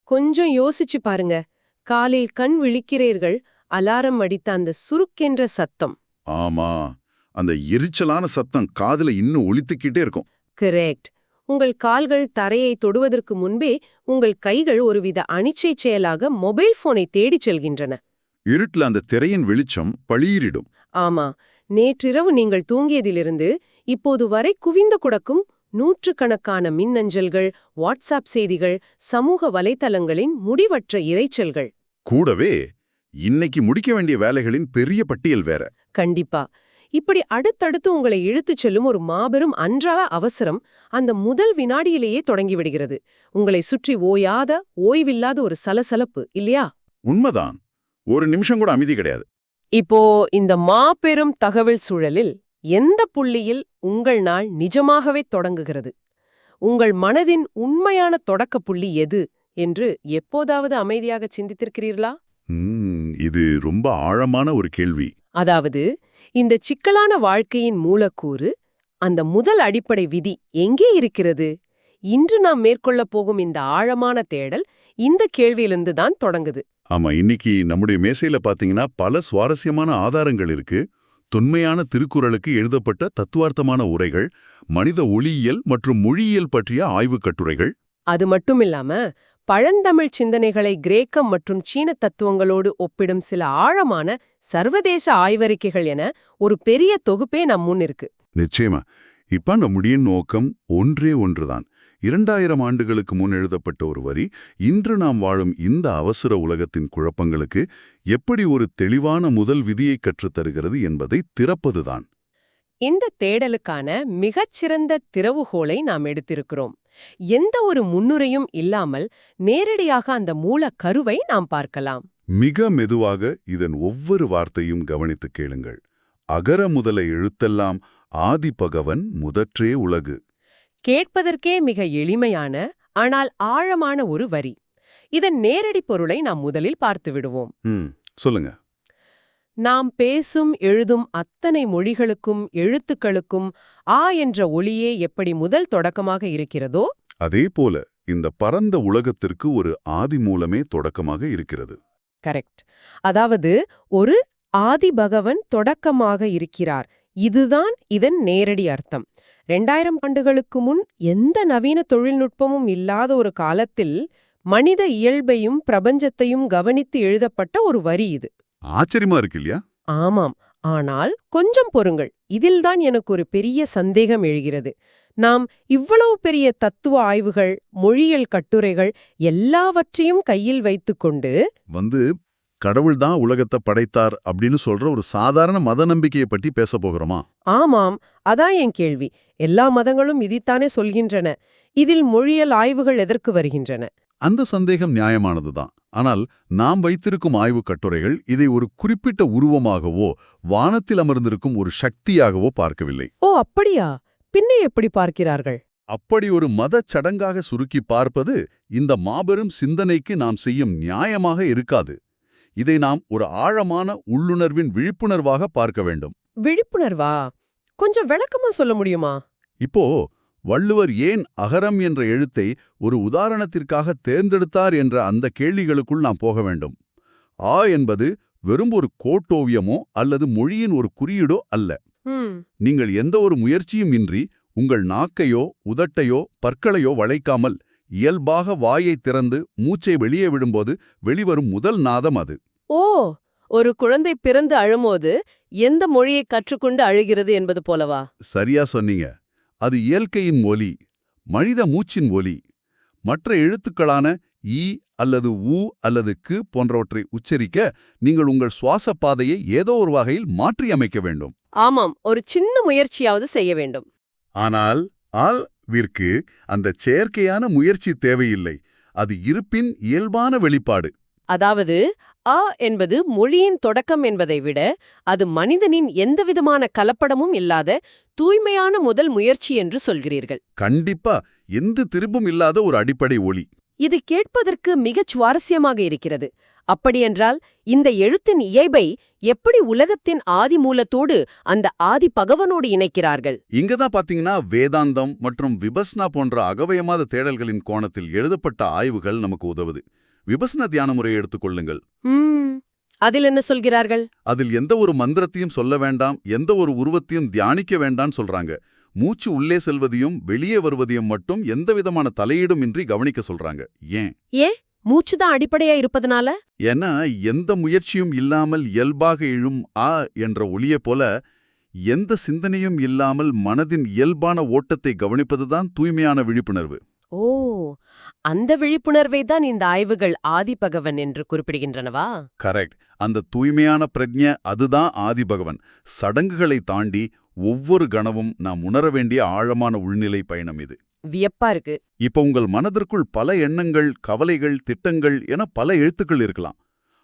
கொஞ்சம் யோசிச்சு பாருங்க. காலில் கண் விழிக்கிறீர்கள், அலாரம் அடித்த அந்த சுருக்கென்ற சத்தம். ஆமா, அந்த எரிச்சலான சத்தம் காதுல இன்னும் ஒலித்துக்கிட்டே இருக்கும். கரெக்ட். உங்கள் கால்கள் தரையை தொடுவதற்கு முன்பே உங்கள் கைகள் ஒருவித அனிச்சை செயலாக மொபைல் போனை தேடிச் செல்கின்றன. இருட்டுல அந்த திரையின் வெளிச்சம் பளீரிடும். ஆமா, நேற்றிரவு நீங்கள் தூங்கியதிலிருந்து இப்போது வரை குவிந்து கிடக்கும் நூற்றுக்கணக்கான மின்னஞ்சல்கள், வாட்ஸ்அப் செய்திகள், சமூக வலைத்தளங்களின் முடிவற்ற இரைச்சல்கள். கூடவே இன்னைக்கு முடிக்க வேண்டிய வேலைகளின் பெரிய பட்டியல் வேற. கண்டிப்பா. இப்படி அடுத்தடுத்து உங்களை இழுத்துச் செல்லும் ஒரு மாபெரும் அன்றாட அவசரம் அந்த முதல் வினாடியிலேயே தொடங்கிவிடுகிறது. உங்களை சுற்றி ஓயாத, ஓய்வில்லாத ஒரு சலசலப்பு, இல்லையா? உண்மைதான். ஒரு நிமிஷம் கூட அமைதி கிடையாது. இப்போ இந்த மாபெரும் தகவல் சூழலில் எந்த புள்ளியில் உங்கள் நாள் நிஜமாகவே தொடங்குகிறது? உங்கள் மனதின் உண்மையான தொடக்க புள்ளி எது என்று எப்போதாவது அமைதியாக சிந்தித்திருக்கிறீர்களா? இது ரொம்ப ஆழமான ஒரு கேள்வி. அதாவது, இந்த சிக்கலான வாழ்க்கையின் மூலக்கூறு, அந்த முதல் அடிப்படை விதி எங்கே இருக்கிறது? இன்று நாம் மேற்கொள்ளப் போகும் இந்த ஆழமான தேடல் இந்த கேள்வியிலிருந்து தான் தொடங்குது. ஆமா, இன்னைக்கு நம்முடைய மேசையில பாத்தீங்கன்னா பல சுவாரஸ்யமான ஆதாரங்கள் இருக்கு. தொன்மையான திருக்குறளுக்கு எழுதப்பட்ட தத்துவார்த்தமான உரைகள், மனித ஒளியியல் மற்றும் மொழியியல் பற்றிய ஆய்வுக் கட்டுரைகள். அது மட்டுமில்லாம பழந்தமிழ் சிந்தனைகளை கிரேக்கம் மற்றும் சீன தத்துவங்களோடு ஒப்பிடும் சில ஆழமான சர்வதேச ஆய்வறிக்கைகள் என ஒரு பெரிய தொகுப்பே நம் முன் இருக்கு. நிச்சயமா. இப்ப நம்முடைய நோக்கம் ஒன்றே ஒன்றுதான். 2000 ஆண்டுகளுக்கு முன் எழுதப்பட்ட ஒரு வரி இன்று நாம் வாழும் இந்த அவசர உலகத்தின் குழப்பங்களுக்கு எப்படி ஒரு தெளிவான முதல் விதியை கற்றுத்தருகிறது என்பதை திறப்பதுதான். இந்த தேடலுக்கான மிகச்சிறந்த திறவுகோலை நாம் எடுத்திருக்கிறோம். எந்த ஒரு முன்னுரையும் இல்லாமல் நேரடியாக அந்த மூல கருவை நாம் பார்க்கலாம். மிக மெதுவாக இதன் ஒவ்வொரு வார்த்தையும் கவனித்து கேளுங்கள். அகர முதல எழுத்தெல்லாம் ஆதிபகவன் முதற்றே உலகு. கேட்பதற்கே மிக எளிமையான ஆனால் ஆழமான ஒரு வரி. இதன் நேரடி பொருளை நாம் முதலில் பார்த்து விடுவோம். சொல்லுங்க. நாம் பேசும் எழுதும் அத்தனை மொழிகளுக்கும் எழுத்துக்களுக்கும் ஆ என்ற ஒளியே எப்படி முதல் தொடக்கமாக இருக்கிறதோ, அதே போல இந்த பரந்த உலகத்திற்கு ஒரு ஆதி மூலமே தொடக்கமாக இருக்கிறது. கரெக்ட். அதாவது ஒரு ஆதி பகவன் தொடக்கமாக இருக்கிறார். இதுதான் இதன் நேரடி அர்த்தம். 2000 ஆண்டுகளுக்கு முன் எந்த நவீன தொழில்நுட்பமும் இல்லாத ஒரு காலத்தில் மனித இயல்பையும் பிரபஞ்சத்தையும் கவனித்து எழுதப்பட்ட ஒரு வரி இது. ஆச்சரியமா இருக்கு இல்லையா? ஆமாம். ஆனால் கொஞ்சம் பொறுங்கள், இதில்தான் எனக்கு ஒரு பெரிய சந்தேகம் எழுகிறது. நாம் இவ்வளவு பெரிய தத்துவ ஆய்வுகள், மொழியியல் கட்டுரைகள் எல்லாவற்றையும் கையில் வைத்துக்கொண்டு கடவுள்தான் உலகத்தை படைத்தார் அப்படின்னு சொல்ற ஒரு சாதாரண மத நம்பிக்கையை பற்றி பேச போகிறோமா? ஆமாம், அதான் என் கேள்வி. எல்லா மதங்களும் இதைத்தானே சொல்கின்றன. இதில் மொழியியல் ஆய்வுகள் எதற்கு வருகின்றன? அந்த சந்தேகம் நியாயமானதுதான். ஆனால் நாம் வைத்திருக்கும் ஆய்வுக் கட்டுரைகள் இதை ஒரு குறிப்பிட்ட உருவமாகவோ வானத்தில் அமர்ந்திருக்கும் ஒரு சக்தியாகவோ பார்க்கவில்லை. ஓ, அப்படியா? பின்னே எப்படி பார்க்கிறார்கள்? அப்படி ஒரு மதச் சடங்காக சுருக்கி பார்ப்பது இந்த மாபெரும் சிந்தனைக்கு நாம் செய்யும் நியாயமாக இருக்காது. இதை நாம் ஒரு ஆழமான உள்ளுணர்வின் விழிப்புணர்வாக பார்க்க வேண்டும். விழிப்புணர்வா? கொஞ்சம் விளக்கமா சொல்ல முடியுமா? இப்போ வள்ளுவர் ஏன் அகரம் என்ற எழுத்தை ஒரு உதாரணத்திற்காக தேர்ந்தெடுத்தார் என்ற அந்த கேள்விகளுக்குள் நாம் போக வேண்டும். ஆ என்பது வெறும் ஒரு கோட்டோவியமோ அல்லது மொழியின் ஒரு குறியீடோ அல்ல. நீங்கள் எந்த ஒரு முயற்சியும் இன்றி உங்கள் நாக்கையோ உதட்டையோ பற்களையோ வளைக்காமல் இயல்பாக வாயை திறந்து மூச்சை வெளியே விடும்போது வெளிவரும் முதல் நாதம் அது. ஓ, ஒரு குழந்தை பிறந்து அழும்போது எந்த மொழியை கற்றுக்கொண்டு அழுகிறது என்பது போலவா? சரியா சொன்னீங்க. அது இயற்கையின் ஒலி, மனித மூச்சின் ஒலி. மற்ற எழுத்துக்களான ஈ அல்லது ஊ அல்லது கு போன்றவற்றை உச்சரிக்க நீங்கள் உங்கள் சுவாச பாதையை ஏதோ ஒரு வகையில் மாற்றியமைக்க வேண்டும். ஆமாம், ஒரு சின்ன முயற்சியாவது செய்ய வேண்டும். ஆனால் ஆல் விற்கு அந்த செயற்கையான முயற்சி தேவையில்லை. அது இருப்பின் இயல்பான வெளிப்பாடு. அதாவது அ என்பது மொழியின் தொடக்கம் என்பதை விட அது மனிதனின் எந்தவிதமான கலப்படமும் இல்லாத தூய்மையான முதல் முயற்சி என்று சொல்கிறீர்கள். கண்டிப்பா, எந்த திருப்பும் இல்லாத ஒரு அடிப்படை ஒளி. இது கேட்பதற்கு மிகச் சுவாரஸ்யமாக இருக்கிறது. அப்படியென்றால் இந்த எழுத்தின் இயைபை எப்படி உலகத்தின் ஆதி மூலத்தோடு அந்த ஆதி பகவனோடு இணைக்கிறார்கள்? இங்கதான் பாத்தீங்கன்னா வேதாந்தம் மற்றும் விபஸ்னா போன்ற அகவயமாத தேடல்களின் கோணத்தில் எழுதப்பட்ட ஆய்வுகள் நமக்கு உதவுது. விபஸ்னா தியான முறையை எடுத்துக்கொள்ளுங்கள். அதில் என்ன சொல்கிறார்கள்? அதில் எந்த ஒரு மந்திரத்தையும் சொல்ல வேண்டாம், எந்த ஒரு உருவத்தையும் தியானிக்க வேண்டாம் சொல்றாங்க. மூச்சு உள்ளே செல்வதையும் வெளியே வருவதையும் மட்டும் எந்தவிதமான தலையீடும் இன்றி கவனிக்க சொல்றாங்க. ஏன் மூச்சுதான் அடிப்படையா இருப்பதனால? ஏன்னா எந்த முயற்சியும் இல்லாமல் இயல்பாக எழும் ஆ என்ற ஒளியே போல எந்த சிந்தனையும் இல்லாமல் மனதின் இயல்பான ஓட்டத்தை கவனிப்பதுதான் தூய்மையான விழிப்புணர்வு. ஓ, அந்த விழிப்புணர்வை தான் இந்த ஆய்வுகள் ஆதிபகவன் என்று குறிப்பிடுகின்றனவா? கரெக்ட். அந்த தூய்மையான பிரஜ்ஞை அதுதான் ஆதிபகவன். சடங்குகளை தாண்டி ஒவ்வொரு கணமும் நாம் உணர வேண்டிய ஆழமான உள்நிலை பயணம் இது. வியப்பா இருக்கு. இப்ப உங்கள் மனதிற்குள் பல எண்ணங்கள், கவலைகள், திட்டங்கள் என பல எழுத்துக்கள் இருக்கலாம்.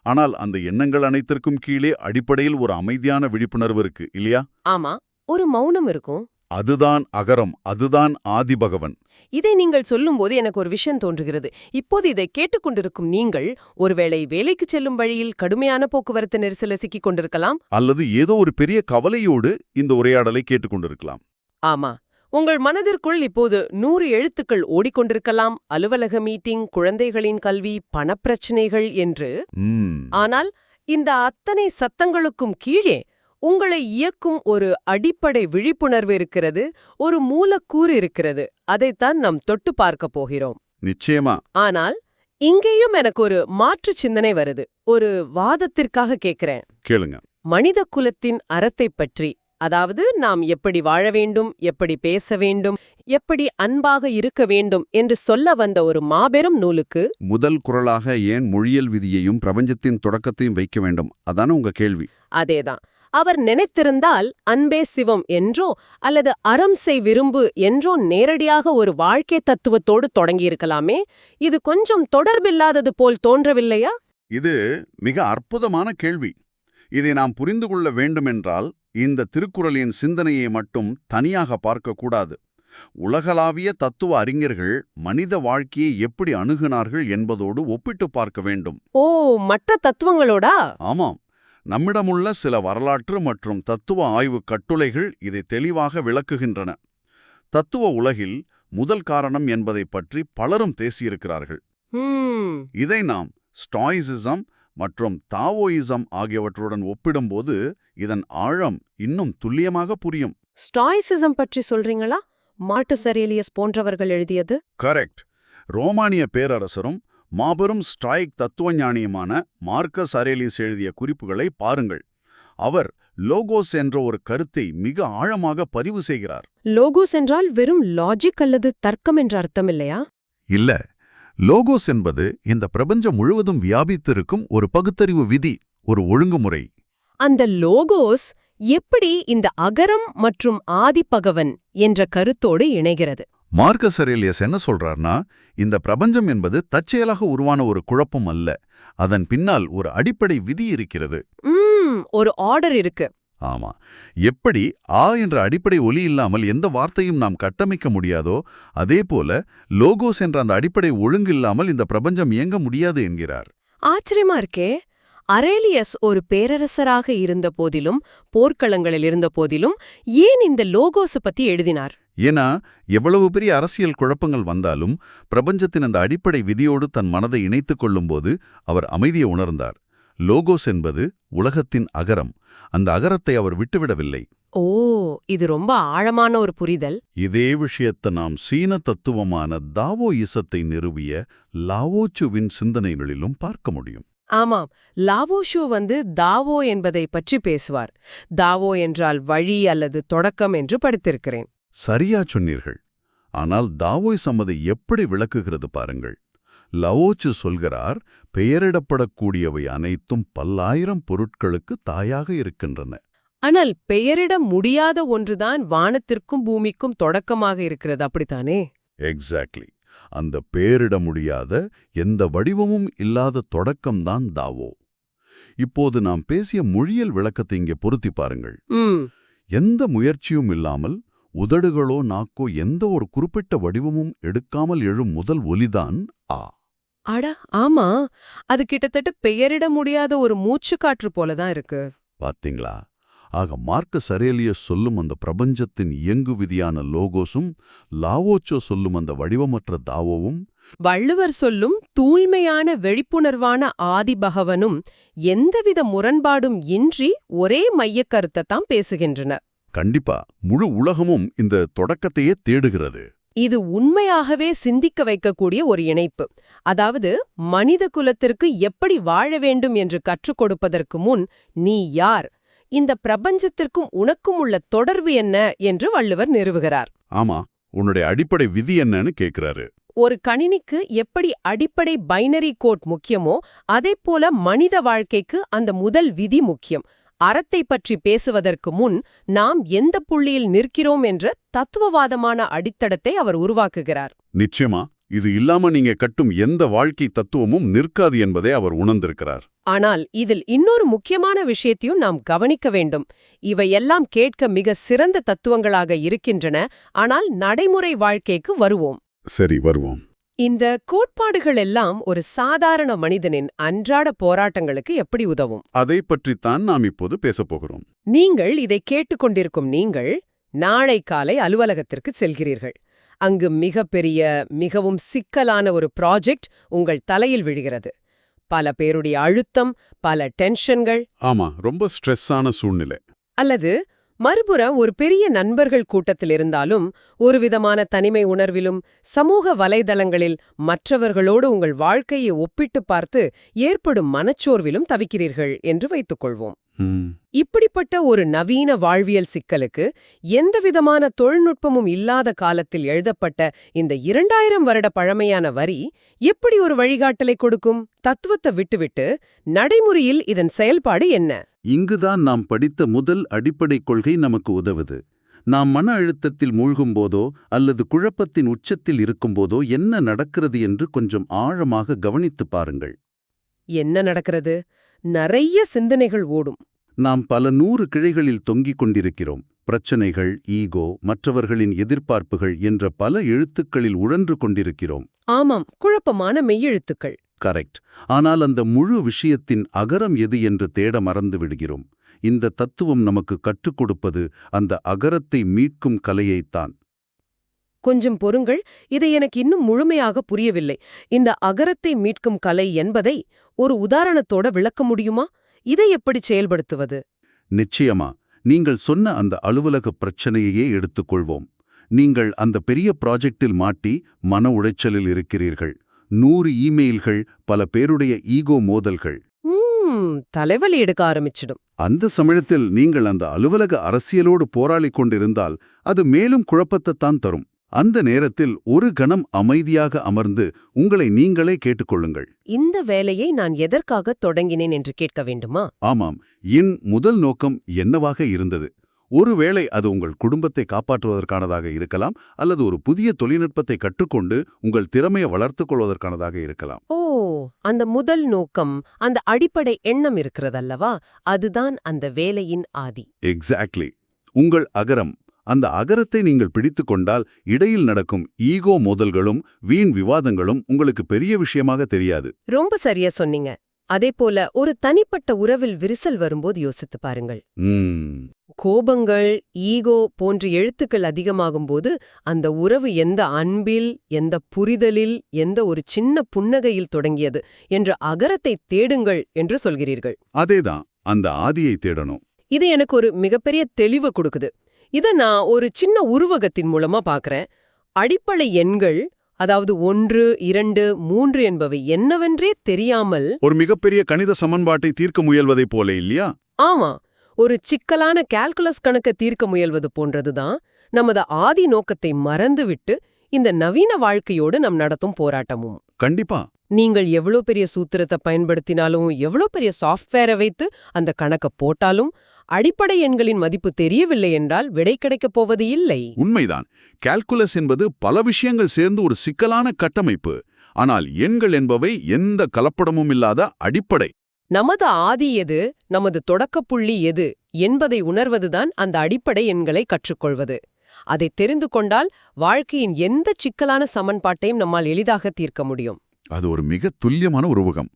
ஆனால் அந்த எண்ணங்கள் அனைத்திற்கும் கீழே அடிப்படையில் ஒரு அமைதியான விழிப்புணர்வு இருக்கு, இல்லையா? ஆமா, ஒரு மௌனம் இருக்கும். அதுதான் அகரம், அதுதான் ஆதிபகவன். இதை நீங்கள் சொல்லும்போது எனக்கு ஒரு விஷயம் தோன்றுகிறது. இப்போது இதை கேட்டுக்கொண்டிருக்கும் நீங்கள் ஒருவேளை வேலைக்கு செல்லும் வழியில் கடுமையான போக்குவரத்து நெரிசல சிக்கிக் கொண்டிருக்கலாம். அல்லது ஏதோ ஒரு பெரிய கவலையோடு இந்த உரையாடலை கேட்டுக்கொண்டிருக்கலாம். ஆமா, உங்கள் மனதிற்குள் இப்போது 100 எழுத்துக்கள் ஓடிக்கொண்டிருக்கலாம். அலுவலக மீட்டிங், குழந்தைகளின் கல்வி, பணப்பிரச்சனைகள் என்று. ஆனால் இந்த அத்தனை சத்தங்களுக்கும் கீழே உங்களை இயக்கும் ஒரு அடிப்படை விழிப்புணர்வு இருக்கிறது, ஒரு மூலக்கூறு இருக்கிறது. அதைத்தான் நாம் தொட்டு பார்க்க போகிறோம். நிச்சயமா. ஆனால் இங்கேயும் எனக்கு ஒரு மாற்று சிந்தனை வருது. ஒரு வாதத்திற்காக கேட்கிறேன். கேளுங்க. மனித குலத்தின் அறத்தைப் பற்றி, அதாவது நாம் எப்படி வாழ வேண்டும், எப்படி பேச வேண்டும், எப்படி அன்பாக இருக்க வேண்டும் என்று சொல்ல வந்த ஒரு மாபெரும் நூலுக்கு முதல் குறளாக ஏன் மொழியியல் விதியையும் பிரபஞ்சத்தின் தொடக்கத்தையும் வைக்க வேண்டும்? அதான உங்க கேள்வி. அதேதான். அவர் நினைத்திருந்தால் அன்பே சிவம் என்றோ அல்லது அறம் செய் விரும்பு என்றோ நேரடியாக ஒரு வாழ்க்கை தத்துவத்தோடு தொடங்கியிருக்கலாமே. இது கொஞ்சம் தொடர்பில்லாதது போல் தோன்றவில்லையா? இது மிக அற்புதமான கேள்வி. இதை நாம் புரிந்து கொள்ள வேண்டுமென்றால் இந்த திருக்குறளின் சிந்தனையை மட்டும் தனியாக பார்க்கக்கூடாது. உலகளாவிய தத்துவ அறிஞர்கள் மனித வாழ்க்கையை எப்படி அணுகுனார்கள் என்பதோடு ஒப்பிட்டு பார்க்க வேண்டும். ஓ, மற்ற தத்துவங்களோடா? ஆமாம். நம்மிடமுள்ள சில வரலாற்று மற்றும் தத்துவ ஆய்வு கட்டுரைகள் இதை தெளிவாக விளக்குகின்றன. தத்துவ உலகில் முதல் காரணம் என்பதை பற்றி பலரும் பேசியிருக்கிறார்கள். இதை நாம் ஸ்டாயிசிசம் மற்றும் தாவோயிசம் ஆகியவற்றுடன் ஒப்பிடும்போது இதன் ஆழம் இன்னும் துல்லியமாக புரியும். ஸ்டாயிசிசம் பற்றி சொல்றீங்களா? மார்ட்டஸ் அரேலியஸ் போன்றவர்கள் எழுதியது. கரெக்ட். ரோமானிய பேரரசரும் மாபெரும் ஸ்டாயிக் தத்துவஞானியுமான மார்க்கஸ் அரேலியஸ் எழுதிய குறிப்புகளை பாருங்கள். அவர் லோகோஸ் என்ற ஒரு கருத்தை மிக ஆழமாக பதிவு செய்கிறார். லோகோஸ் என்றால் வெறும் லாஜிக் அல்லது தர்க்கம் என்ற அர்த்தம் இல்லையா? இல்ல. லோகோஸ் என்பது இந்த பிரபஞ்சம் முழுவதும் வியாபித்திருக்கும் ஒரு பகுத்தறிவு விதி, ஒரு ஒழுங்குமுறை. அந்த லோகோஸ் எப்படி இந்த அகரம் மற்றும் ஆதிபகவன் என்ற கருத்தோடு இணைகிறது? மார்க்கஸ் அரேலியஸ் என்ன சொல்றார்னா, இந்த பிரபஞ்சம் என்பது தற்செயலாக உருவான ஒரு குழப்பம் அல்ல. அதன் பின்னால் ஒரு அடிப்படை விதி இருக்கிறது. ஒரு ஆர்டர் இருக்கு. ஆமா. எப்படி ஆ என்ற அடிப்படை ஒலி இல்லாமல் எந்த வார்த்தையும் நாம் கட்டமைக்க முடியாதோ, அதே போல லோகோஸ் என்ற அந்த அடிப்படை ஒழுங்கு இல்லாமல் இந்த பிரபஞ்சம் இயங்க முடியாது என்கிறார். ஆச்சரியமா இருக்கே. அரேலியஸ் ஒரு பேரரசராக இருந்த போதிலும், போர்க்களங்களில் இருந்த போதிலும், ஏன் இந்த லோகோஸ் பத்தி எழுதினார்? ஏன்னா எவ்வளவு பெரிய அரசியல் குழப்பங்கள் வந்தாலும் பிரபஞ்சத்தின் அந்த அடிப்படை விதியோடு தன் மனதை இணைத்துக் கொள்ளும்போது அவர் அமைதியை உணர்ந்தார். லோகோஸ் என்பது உலகத்தின் அகரம். அந்த அகரத்தை அவர் விட்டுவிடவில்லை. ஓ, இது ரொம்ப ஆழமான ஒரு புரிதல். இதே விஷயத்தை நாம் சீன தத்துவமான தாவோயிசத்தை நிறுவிய லாவோச்சுவின் சிந்தனைகளிலும் பார்க்க முடியும். ஆமாம், லாவோஷு தாவோ என்பதை பற்றி பேசுவார். தாவோ என்றால் வழி அல்லது தொடக்கம் என்று படித்திருக்கிறேன். சரியா சொன்னீர்கள். ஆனால் தாவோயிசம் அதை எப்படி விளக்குகிறது பாருங்கள். லாவோச்சு சொல்கிறார், பெயரிடப்படக்கூடியவை அனைத்தும் பல்லாயிரம் பொருட்களுக்கு தாயாக இருக்கின்றன. ஆனால் பெயரிட முடியாத ஒன்றுதான் வானத்திற்கும் பூமிக்கும் தொடக்கமாக இருக்கிறது, அப்படித்தானே? எக்ஸாக்ட்லி. அந்த பெயரிட முடியாத எந்த வடிவமும் இல்லாத தொடக்கம்தான் தாவோ. இப்போது நாம் பேசிய மொழியியல் விளக்கத்தை இங்கே பொருத்தி பாருங்கள். எந்த முயற்சியும் இல்லாமல் உதடுகளோ நாக்கோ எந்த ஒரு குறிப்பிட்ட வடிவமும் எடுக்காமல் எழும் முதல் ஒலிதான் ஆ. அட ஆமா, அது கிட்டத்தட்ட பெயரிட முடியாத ஒரு மூச்சுக்காற்று போலதான் இருக்கு. பாத்தீங்களா? ஆக மார்க்கஸ் அரேலியஸ் சொல்லும் அந்த பிரபஞ்சத்தின் இயங்கு விதியான லோகோஸும் லாவோச்சோ சொல்லும் அந்த வடிவமற்ற தாவோவும் வள்ளுவர் சொல்லும் தூய்மையான வெளிப்புணர்வான ஆதிபகவனும் எந்தவித முரண்பாடும் இன்றி ஒரே மையக் கருத்தைத்தான் பேசுகின்றன. கண்டிப்பா முழு உலகமும் இந்த தொடக்கத்தையே தேடுகிறது. இது உண்மையாகவே சிந்திக்க வைக்கக்கூடிய ஒரு இணைப்பு. அதாவது மனித குலத்திற்கு எப்படி வாழ வேண்டும் என்று கற்றுக் கொடுப்பதற்கு முன் நீ யார், இந்த பிரபஞ்சத்திற்கும் உனக்கும் உள்ள தொடர்பு என்ன என்று வள்ளுவர் நிறுவுகிறார். ஆமா, உன்னுடைய அடிப்படை விதி என்னன்னு கேக்குறாரு. ஒரு கணினிக்கு எப்படி அடிப்படை பைனரி கோட் முக்கியமோ அதேபோல மனித வாழ்க்கைக்கு அந்த முதல் விதி முக்கியம். அறத்தை பற்றி பேசுவதற்கு முன் நாம் எந்த புள்ளியில் நிற்கிறோம் என்ற தத்துவவாதமான அடித்தடத்தை அவர் உருவாக்குகிறார். நிச்சயமா, இது இல்லாம நீங்க கட்டும் எந்த வாழ்க்கை தத்துவமும் நிற்காது என்பதை அவர் உணர்ந்திருக்கிறார். ஆனால் இதில் இன்னொரு முக்கியமான விஷயத்தையும் நாம் கவனிக்க வேண்டும். இவையெல்லாம் கேட்க மிக சிறந்த தத்துவங்களாக இருக்கின்றன. ஆனால் நடைமுறை வாழ்க்கைக்கு வருவோம். சரி, வருவோம். இந்த கோட்பாடுகள் எல்லாம் ஒரு சாதாரண மனிதனின் அன்றாட போராட்டங்களுக்கு எப்படி உதவும்? அதை பற்றித்தான் நாம் இப்போது பேசப் போகிறோம். நீங்கள் இதை கேட்டுக்கொண்டிருக்கும் நீங்கள் நாளை காலை அலுவலகத்திற்கு செல்கிறீர்கள். அங்கு மிகப்பெரிய, மிகவும் சிக்கலான ஒரு ப்ராஜெக்ட் உங்கள் தலையில் விழுகிறது. பல பேருடைய அழுத்தம், பல டென்ஷன்கள். ஆமா, ரொம்ப ஸ்ட்ரெஸ்ஸான சூழ்நிலை. அல்லது மறுபுறம் ஒரு பெரிய நண்பர்கள் கூட்டத்தில் இருந்தாலும் ஒருவிதமான தனிமை உணர்விலும் சமூக வலைதளங்களில் மற்றவர்களோடு உங்கள் வாழ்க்கையை ஒப்பிட்டு பார்த்து ஏற்படும் மனச்சோர்விலும் தவிக்கிறீர்கள் என்று வைத்துக்கொள்வோம். இப்படிப்பட்ட ஒரு நவீன வாழ்வியல் சிக்கலுக்கு எந்தவிதமான தொழில்நுட்பமும் இல்லாத காலத்தில் எழுதப்பட்ட இந்த 2000 வருட பழமையான வரி எப்படி ஒரு வழிகாட்டலை கொடுக்கும்? தத்துவத்தை விட்டுவிட்டு நடைமுறையில் இதன் செயல்பாடு என்ன? இங்குதான் நாம் படித்த முதல் அடிப்படை கொள்கை நமக்கு உதவுது. நாம் மன அழுத்தத்தில் மூழ்கும்போதோ அல்லது குழப்பத்தின் உச்சத்தில் இருக்கும்போதோ என்ன நடக்கிறது என்று கொஞ்சம் ஆழமாக கவனித்துப் பாருங்கள். என்ன நடக்கிறது? நிறைய சிந்தனைகள் ஓடும். நாம் பல 100 கிளைகளில் தொங்கிக் கொண்டிருக்கிறோம். பிரச்சனைகள், ஈகோ, மற்றவர்களின் எதிர்பார்ப்புகள் என்ற பல எழுத்துக்களில் உழன்று கொண்டிருக்கிறோம். ஆமாம், குழப்பமான மெய்யெழுத்துக்கள். கரெக்ட். ஆனால் அந்த முழு விஷயத்தின் அகரம் எது என்று தேட மறந்து விடுகிறோம். இந்த தத்துவம் நமக்கு கற்றுக் கொடுப்பது அந்த அகரத்தை மீட்கும் கலையைத்தான். கொஞ்சம் பொறுங்கள், இதை எனக்கு இன்னும் முழுமையாக புரியவில்லை. இந்த அகரத்தை மீட்கும் கலை என்பதை ஒரு உதாரணத்தோட விளக்க முடியுமா? இதை எப்படி செயல்படுத்துவது? நிச்சயமா. நீங்கள் சொன்ன அந்த அலுவலக பிரச்சனையையே எடுத்துக்கொள்வோம். நீங்கள் அந்த பெரிய ப்ராஜெக்டில் மாட்டி மன உளைச்சலில் இருக்கிறீர்கள். 100 இமெயில்கள், பல பேருடைய ஈகோ மோதல்கள். தலைவலி எடுக்க ஆரம்பிச்சிடும். அந்த சமயத்தில் நீங்கள் அந்த அலுவலக அரசியலோடு போராடிக் கொண்டிருந்தால் அது மேலும் குழப்பத்தைத்தான் தரும். அந்த நேரத்தில் ஒரு கணம் அமைதியாக அமர்ந்து உங்களை நீங்களே கேட்டுக்கொள்ளுங்கள். இந்த வேலையை நான் எதற்காக தொடங்கினேன் என்று கேட்க வேண்டுமா? ஆமாம். என் முதல் நோக்கம் என்னவாக இருந்தது? ஒருவேளை அது உங்கள் குடும்பத்தை காப்பாற்றுவதற்கானதாக இருக்கலாம், அல்லது ஒரு புதிய தொழில்நுட்பத்தை கற்றுக்கொண்டு உங்கள் திறமையை வளர்த்துக் கொள்வதற்கானதாக இருக்கலாம். ஓ, அந்த முதல் நோக்கம், அந்த அடிப்படை எண்ணம் இருக்கிறதல்லவா, அதுதான் அந்த வேலையின் ஆதி. எக்ஸாக்ட்லி. உங்கள் அகரம். அந்த அகரத்தை நீங்கள் பிடித்துக் கொண்டால் இடையில் நடக்கும் ஈகோ மோதல்களும் வீண் விவாதங்களும் உங்களுக்கு பெரிய விஷயமாக தெரியாது. ரொம்ப சரியா சொன்னீங்க. அதேபோல ஒரு தனிப்பட்ட உறவில் விரிசல் வரும்போது யோசித்து பாருங்கள். கோபங்கள், ஈகோ போன்ற எழுத்துக்கள் அதிகமாகும்போது அந்த உறவு எந்த அன்பில், எந்த புரிதலில், எந்த ஒரு சின்ன புன்னகையில் தொடங்கியது என்ற அகரத்தை தேடுங்கள் என்று சொல்கிறீர்கள். அதேதான், அந்த ஆதியை தேடணும். இது எனக்கு ஒரு மிகப்பெரிய தெளிவு கொடுக்குது. இத நான் ஒரு சின்ன உருவகத்தின் மூலமா பார்க்கறேன். அடிப்படை எண்கள், அதாவது 1, 2, 3 என்பவை என்னவென்றே தெரியாமல் ஒரு மிகப்பெரிய கணித சமன்பாட்டை தீர்க்க முயல்வதைப் போல இல்லையா? ஆமா, ஒரு சிக்கலான கால்குலஸ் கணக்க தீர்க்க முயல்வது போன்றதுதான் நமது ஆதி நோக்கத்தை மறந்துவிட்டு இந்த நவீன வாழ்க்கையோடு நம் நடத்தும் போராட்டமும். கண்டிப்பா. நீங்கள் எவ்வளோ பெரிய சூத்திரத்தை பயன்படுத்தினாலும், எவ்வளோ பெரிய சாஃப்ட்வேரை வைத்து அந்த கணக்க போட்டாலும் அடிப்படை எண்களின் மதிப்பு தெரியவில்லை என்றால் விடை கிடைக்கப் போவது இல்லை. உண்மைதான். கால்குலஸ் என்பது பல விஷயங்கள் சேர்ந்து ஒரு சிக்கலான கட்டமைப்பு. ஆனால் எண்கள் என்பவை எந்த கலப்படமும் இல்லாத அடிப்படை. நமது ஆதி எது, நமது தொடக்கப்புள்ளி எது என்பதை உணர்வதுதான் அந்த அடிப்படை எண்களை கற்றுக்கொள்வது. அதை தெரிந்து கொண்டால் வாழ்க்கையின் எந்த சிக்கலான சமன்பாட்டையும் நம்மால் எளிதாக தீர்க்க முடியும். அது ஒரு மிக துல்லியமான உருவகம்.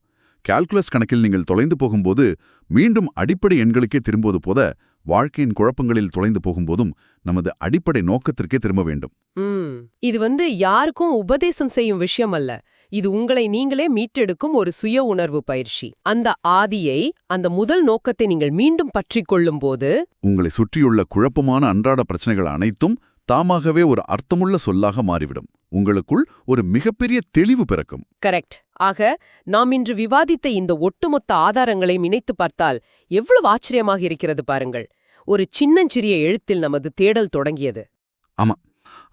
கால்குலஸ் கணக்கில் நீங்கள் தொலைந்து போகும்போது மீண்டும் அடிப்படை எண்களுக்கே திரும்புவது போல வாழ்க்கையின் குழப்பங்களில் தொலைந்து போகும்போதும் நமது அடிப்படை நோக்கத்திற்கே திரும்ப வேண்டும். இது யாருக்கும் உபதேசம் செய்யும் விஷயம் அல்ல. இது உங்களை நீங்களே மீட்டெடுக்கும் ஒரு சுய உணர்வு பயிற்சி. அந்த ஆதியை, அந்த முதல் நோக்கத்தை நீங்கள் மீண்டும் பற்றிக் கொள்ளும் போது உங்களை சுற்றியுள்ள குழப்பமான அன்றாட பிரச்சனைகள் அனைத்தும் தாமாகவே ஒரு அர்த்தமுள்ள சொல்லாக மாறிவிடும். உங்களுக்குள் ஒரு மிகப்பெரிய தெளிவு பிறக்கும். கரெக்ட். ஆக நாம் இன்று விவாதித்த இந்த ஒட்டுமொத்த ஆதாரங்களை இணைத்து பார்த்தால் எவ்வளவு ஆச்சரியமாக இருக்கிறது பாருங்கள். ஒரு சின்னஞ்சிறிய எழுத்தில் நமது தேடல் தொடங்கியது. ஆமா,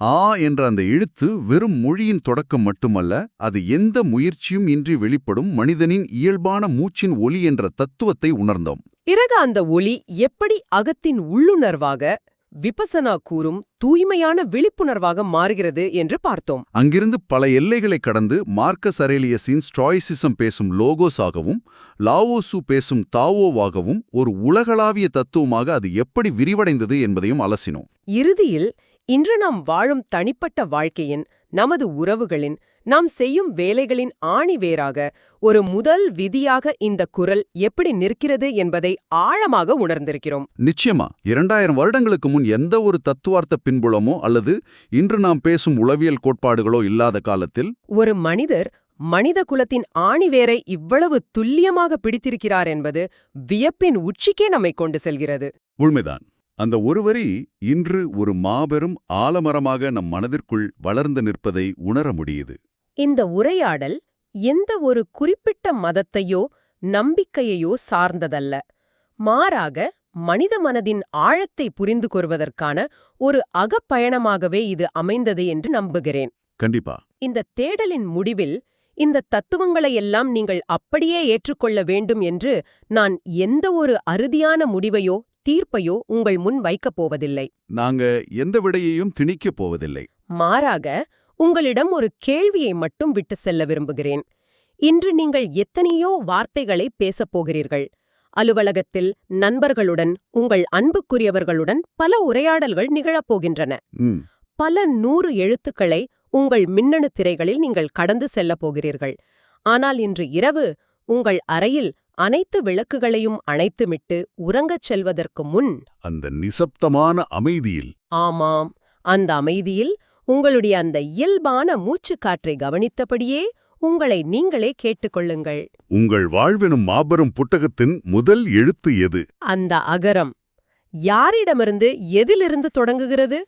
ஆ என்ற அந்த எழுத்து வெறும் மொழியின் தொடக்கம் மட்டுமல்ல, அது எந்த முயற்சியும் இன்றி வெளிப்படும் மனிதனின் இயல்பான மூச்சின் ஒலி என்ற தத்துவத்தை உணர்ந்தோம். பிறகு அந்த ஒலி எப்படி அகத்தின் உள்ளுணர்வாக, விபசனா கூறும் தூய்மையான விழிப்புணர்வாக மாறுகிறது என்று பார்த்தோம். அங்கிருந்து பல எல்லைகளை கடந்து மார்க்கஸ் அரேலியஸின் ஸ்டாய்சிசம் பேசும் லோகோஸாகவும் லாவோசு பேசும் தாவோவாகவும் ஒரு உலகளாவிய தத்துவமாக அது எப்படி விரிவடைந்தது என்பதையும் அலசினோம். இறுதியில் இன்று நாம் வாழும் தனிப்பட்ட வாழ்க்கையின், நமது உறவுகளின், நாம் செய்யும் வேலைகளின் ஆணிவேராக ஒரு முதல் விதியாக இந்த குரல் எப்படி நிற்கிறது என்பதை ஆழமாக உணர்ந்திருக்கிறோம். நிச்சயமா 2000 வருடங்களுக்கு முன் எந்த ஒரு தத்துவார்த்த பின்புலமோ அல்லது இன்று நாம் பேசும் உளவியல் கோட்பாடுகளோ இல்லாத காலத்தில் ஒரு மனிதர் மனித குலத்தின் ஆணிவேரை இவ்வளவு துல்லியமாக பிடித்திருக்கிறார் என்பது வியப்பின் உச்சிக்கே நம்மை கொண்டு செல்கிறது. உண்மைதான். அந்த ஒரு வரி இன்று ஒரு மாபெரும் ஆலமரமாக நம் மனதிற்குள் வளர்ந்து நிற்பதை உணர முடியுது. இந்த உரையாடல் எந்த ஒரு குறிப்பிட்ட மதத்தையோ நம்பிக்கையையோ சார்ந்ததல்ல. மாறாக மனித மனதின் ஆழத்தை புரிந்து கொள்வதற்கான ஒரு அகப்பயணமாகவே இது அமைந்தது என்று நம்புகிறேன். கண்டிப்பா. இந்த தேடலின் முடிவில் இந்த தத்துவங்களை எல்லாம் நீங்கள் அப்படியே ஏற்றுக்கொள்ள வேண்டும் என்று நான் எந்த ஒரு அறுதியான முடிவையோ தீர்ப்பையோ உங்கள் முன் வைக்கப் போவதில்லை. நாங்க எந்த விடையையும் திணிக்கப் போவதில்லை. மாறாக உங்களிடம் ஒரு கேள்வியை மட்டும் விட்டு செல்ல விரும்புகிறேன். இன்று நீங்கள் எத்தனையோ வார்த்தைகளை பேசப் போகிறீர்கள். அலுவலகத்தில், நண்பர்களுடன், உங்கள் அன்புக்குரியவர்களுடன் பல உரையாடல்கள் நிகழப்போகின்றன. பல 100 எழுத்துக்களை உங்கள் மின்னணு திரைகளில் நீங்கள் கடந்து செல்லப் போகிறீர்கள். ஆனால் இன்று இரவு உங்கள் அறையில் அனைத்து விளக்குகளையும் அணைத்துவிட்டு உறங்கச் செல்வதற்கு முன் அந்த நிசப்தமான அமைதியில், ஆமாம், அந்த அமைதியில் உங்களுடைய அந்த இயல்பான மூச்சுக்காற்றை கவனித்தபடியே உங்களை நீங்களே கேட்டுக்கொள்ளுங்கள். உங்கள் வாழ்வெனும் மாபெரும் புத்தகத்தின் முதல் எழுத்து எது? அந்த அகரம் யாரிடமிருந்து, எதிலிருந்து தொடங்குகிறது?